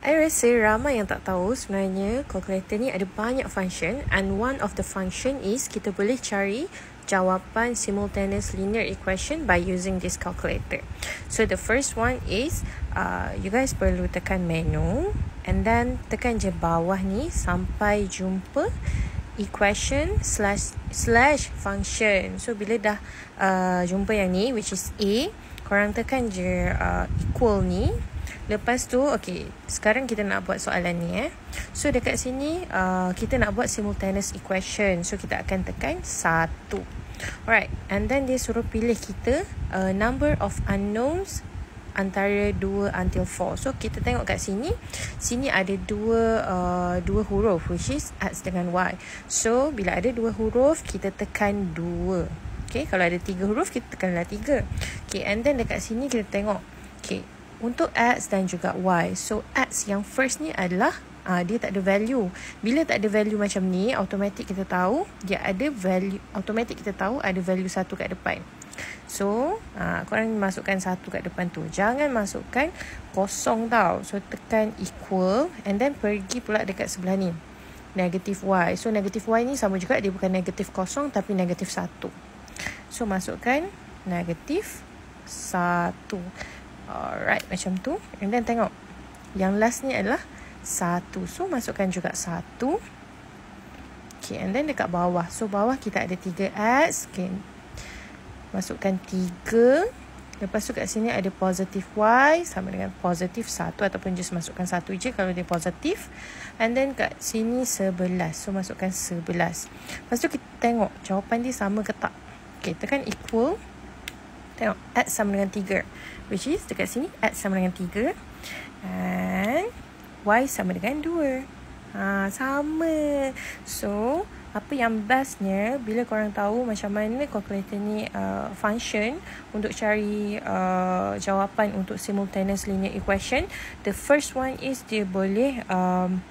I rasa ramai yang tak tahu sebenarnya calculator ni ada banyak function, and one of the function is kita boleh cari jawapan simultaneous linear equation by using this calculator. So the first one is you guys perlu tekan menu and then tekan je bawah ni sampai jumpa equation slash function. So bila dah jumpa yang ni, which is A, korang tekan je equal ni. Lepas tu, okay, sekarang kita nak buat soalan ni. So dekat sini kita nak buat simultaneous equation. So kita akan tekan 1. Alright, and then dia suruh pilih kita number of unknowns antara 2 until 4. So kita tengok kat sini. Sini ada dua huruf, which is X dengan Y. So bila ada 2 huruf, kita tekan 2. Okay, kalau ada 3 huruf, kita tekanlah 3. Okay, and then dekat sini kita tengok. Okay, untuk X dan juga Y. So X yang first ni adalah dia tak ada value. Bila tak ada value macam ni, automatic kita tahu dia ada value. Automatic kita tahu ada value 1 kat depan. So korang masukkan 1 kat depan tu. Jangan masukkan kosong tau. So tekan equal and then pergi pula dekat sebelah ni, negative Y. So negative Y ni sama juga, dia bukan negatif kosong tapi negatif 1. So masukkan negatif 1. Alright, macam tu. And then tengok, yang last ni adalah 1. So masukkan juga 1. Okay, and then dekat bawah. So bawah kita ada 3X. Okay, masukkan 3. Lepas tu kat sini ada positif Y sama dengan positif 1, ataupun just masukkan 1 je kalau dia positif. And then kat sini 11. So masukkan 11. Lepas tu kita tengok jawapan dia sama ke tak. Okay, tekan equal. Tengok, X sama dengan 3. Which is dekat sini X sama dengan 3. And Y sama dengan 2. Sama. So apa yang bestnya, bila korang tahu macam mana calculator ni function untuk cari jawapan untuk simultaneous linear equation. The first one is dia boleh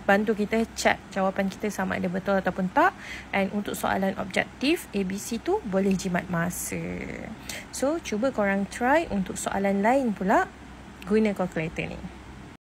bantu kita check jawapan kita sama ada betul ataupun tak. And untuk soalan objektif ABC tu boleh jimat masa. So cuba korang try untuk soalan lain pula guna calculator ni.